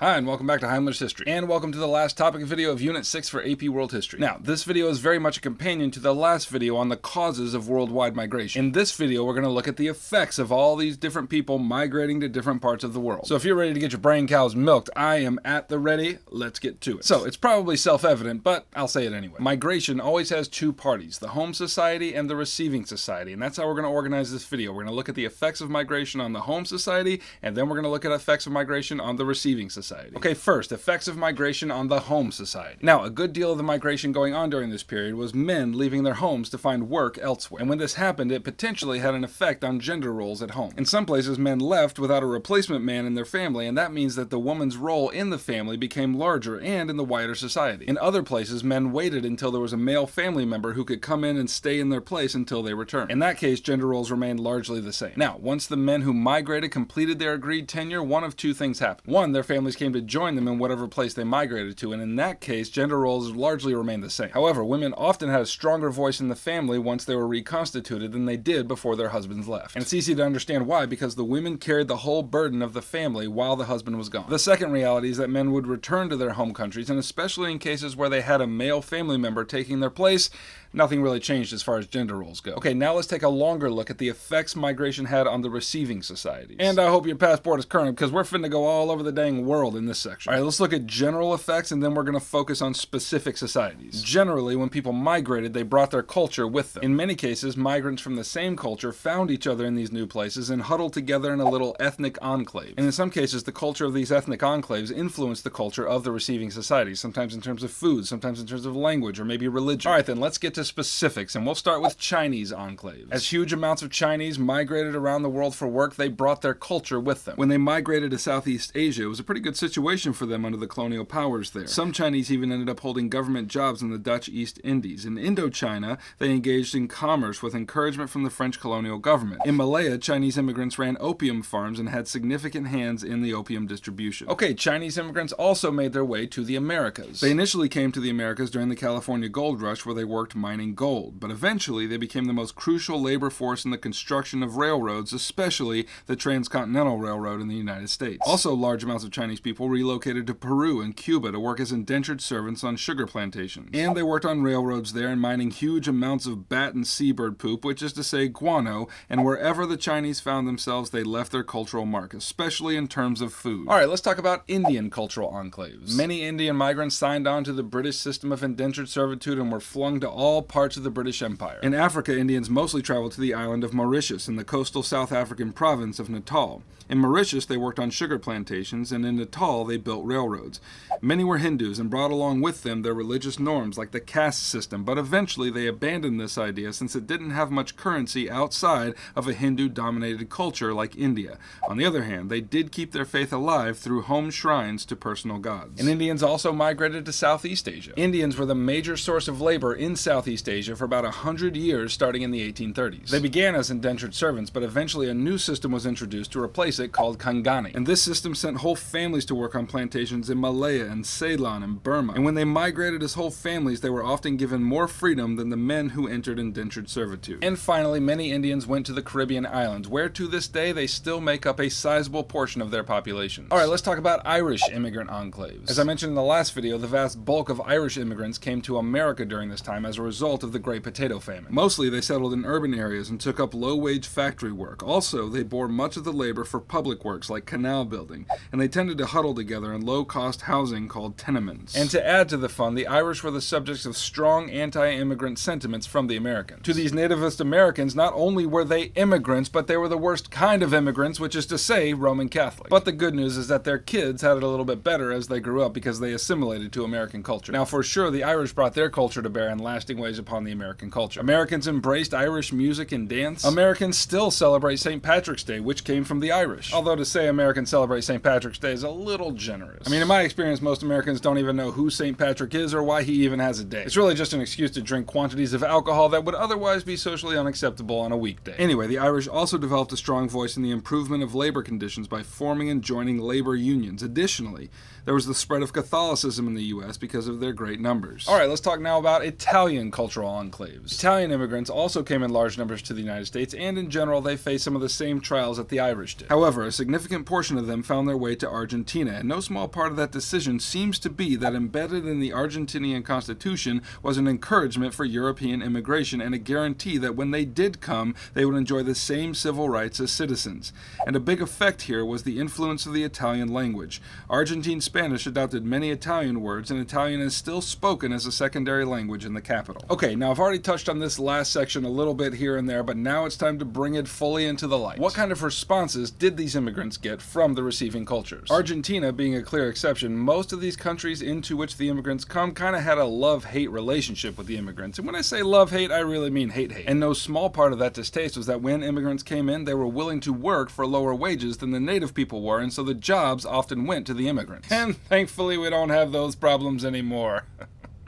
Hi, and welcome back to Heimler's History. And welcome to the last topic video of Unit 6 for AP World History. Now, this video is very much a companion to the last video on the causes of worldwide migration. In this video, we're going to look at the effects of all these different people migrating to different parts of the world. So if you're ready to get your brain cows milked, I am at the ready. Let's get to it. So it's probably self-evident, but I'll say it anyway. Migration always has two parties, the home society and the receiving society. And that's how we're going to organize this video. We're going to look at the effects of migration on the home society, and then we're going to look at effects of migration on the receiving society. Okay, first, effects of migration on the home society. Now, a good deal of the migration going on during this period was men leaving their homes to find work elsewhere. And when this happened, it potentially had an effect on gender roles at home. In some places, men left without a replacement man in their family, and that means that the woman's role in the family became larger and in the wider society. In other places, men waited until there was a male family member who could come in and stay in their place until they returned. In that case, gender roles remained largely the same. Now, once the men who migrated completed their agreed tenure, one of two things happened. One, their families came to join them in whatever place they migrated to, and in that case, gender roles largely remained the same. However, women often had a stronger voice in the family once they were reconstituted than they did before their husbands left. And it's easy to understand why, because the women carried the whole burden of the family while the husband was gone. The second reality is that men would return to their home countries, and especially in cases where they had a male family member taking their place, nothing really changed as far as gender roles go. Okay, now let's take a longer look at the effects migration had on the receiving societies. And I hope your passport is current, because we're finna go all over the dang world in this section. Alright, let's look at general effects, and then we're gonna focus on specific societies. Generally, when people migrated, they brought their culture with them. In many cases, migrants from the same culture found each other in these new places and huddled together in a little ethnic enclave. And in some cases, the culture of these ethnic enclaves influenced the culture of the receiving societies, sometimes in terms of food, sometimes in terms of language, or maybe religion. Alright then, let's get to specifics, and we'll start with Chinese enclaves. As huge amounts of Chinese migrated around the world for work, they brought their culture with them. When they migrated to Southeast Asia, it was a pretty good situation for them under the colonial powers there. Some Chinese even ended up holding government jobs in the Dutch East Indies. In Indochina, they engaged in commerce with encouragement from the French colonial government. In Malaya, Chinese immigrants ran opium farms and had significant hands in the opium distribution. Okay, Chinese immigrants also made their way to the Americas. They initially came to the Americas during the California gold rush, where they worked mining gold, but eventually they became the most crucial labor force in the construction of railroads, especially the Transcontinental Railroad in the United States. Also, large amounts of Chinese people relocated to Peru and Cuba to work as indentured servants on sugar plantations. And they worked on railroads there and mining huge amounts of bat and seabird poop, which is to say guano, and wherever the Chinese found themselves, they left their cultural mark, especially in terms of food. Alright, let's talk about Indian cultural enclaves. Many Indian migrants signed on to the British system of indentured servitude and were flung to all parts of the British Empire. In Africa, Indians mostly traveled to the island of Mauritius in the coastal South African province of Natal. In Mauritius, they worked on sugar plantations, and in Natal, they built railroads. Many were Hindus and brought along with them their religious norms like the caste system, but eventually they abandoned this idea since it didn't have much currency outside of a Hindu-dominated culture like India. On the other hand, they did keep their faith alive through home shrines to personal gods. And Indians also migrated to Southeast Asia. Indians were the major source of labor in Southeast Asia for about 100 years, starting in the 1830s. They began as indentured servants, but eventually a new system was introduced to replace it called Kangani. And this system sent whole families to work on plantations in Malaya and Ceylon and Burma. And when they migrated as whole families, they were often given more freedom than the men who entered indentured servitude. And finally, many Indians went to the Caribbean islands, where to this day they still make up a sizable portion of their population. Alright, let's talk about Irish immigrant enclaves. As I mentioned in the last video, the vast bulk of Irish immigrants came to America during this time as a result of the Great Potato Famine. Mostly they settled in urban areas and took up low-wage factory work. Also, they bore much of the labor for public works like canal building, and they tended to huddle together in low-cost housing called tenements. And to add to the fun, the Irish were the subjects of strong anti-immigrant sentiments from the Americans. To these nativist Americans, not only were they immigrants, but they were the worst kind of immigrants, which is to say, Roman Catholic. But the good news is that their kids had it a little bit better as they grew up because they assimilated to American culture. Now, for sure, the Irish brought their culture to bear in lasting ways upon the American culture. Americans embraced Irish music and dance. Americans still celebrate St. Patrick's Day, which came from the Irish. Although to say Americans celebrate St. Patrick's Day is a little generous. I mean, in my experience, most Americans don't even know who St. Patrick is or why he even has a day. It's really just an excuse to drink quantities of alcohol that would otherwise be socially unacceptable on a weekday. Anyway, the Irish also developed a strong voice in the improvement of labor conditions by forming and joining labor unions. Additionally, there was the spread of Catholicism in the U.S. because of their great numbers. Alright, let's talk now about Italian cultural enclaves. Italian immigrants also came in large numbers to the United States, and in general, they faced some of the same trials that the Irish did. However, However, a significant portion of them found their way to Argentina, and no small part of that decision seems to be that embedded in the Argentinian constitution was an encouragement for European immigration and a guarantee that when they did come, they would enjoy the same civil rights as citizens. And a big effect here was the influence of the Italian language. Argentine Spanish adopted many Italian words, and Italian is still spoken as a secondary language in the capital. Okay, now I've already touched on this last section a little bit here and there, but now it's time to bring it fully into the light. What kind of responses did these immigrants get from the receiving cultures? Argentina being a clear exception, most of these countries into which the immigrants come kind of had a love-hate relationship with the immigrants. And when I say love-hate, I really mean hate-hate. And no small part of that distaste was that when immigrants came in, they were willing to work for lower wages than the native people were, and so the jobs often went to the immigrants. And thankfully we don't have those problems anymore.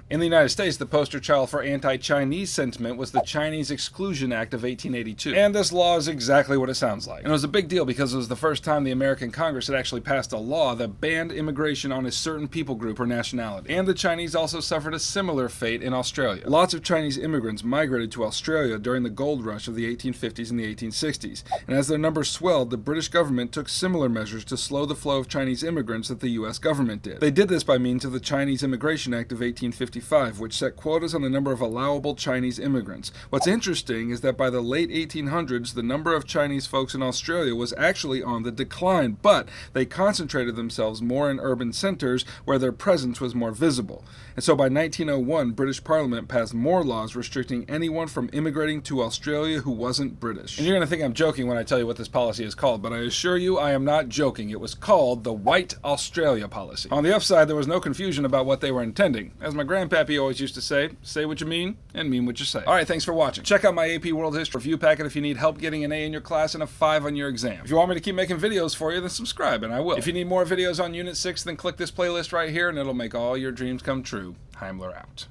In the United States, the poster child for anti-Chinese sentiment was the Chinese Exclusion Act of 1882. And this law is exactly what it sounds like. And it was a big deal because it was the first time the American Congress had actually passed a law that banned immigration on a certain people group or nationality. And the Chinese also suffered a similar fate in Australia. Lots of Chinese immigrants migrated to Australia during the gold rush of the 1850s and the 1860s. And as their numbers swelled, the British government took similar measures to slow the flow of Chinese immigrants that the US government did. They did this by means of the Chinese Immigration Act of 1855. Which set quotas on the number of allowable Chinese immigrants. What's interesting is that by the late 1800s, the number of Chinese folks in Australia was actually on the decline, but they concentrated themselves more in urban centers where their presence was more visible. And so by 1901, British Parliament passed more laws restricting anyone from immigrating to Australia who wasn't British. And you're going to think I'm joking when I tell you what this policy is called, but I assure you I am not joking. It was called the White Australia Policy. On the upside, there was no confusion about what they were intending. As my grandpappy always used to say what you mean and mean what you say. Alright, thanks for watching. Check out my AP World History review packet if you need help getting an A in your class and a 5 on your exam. If you want me to keep making videos for you, then subscribe and I will. If you need more videos on Unit 6, then click this playlist right here and it'll make all your dreams come true. Heimler out.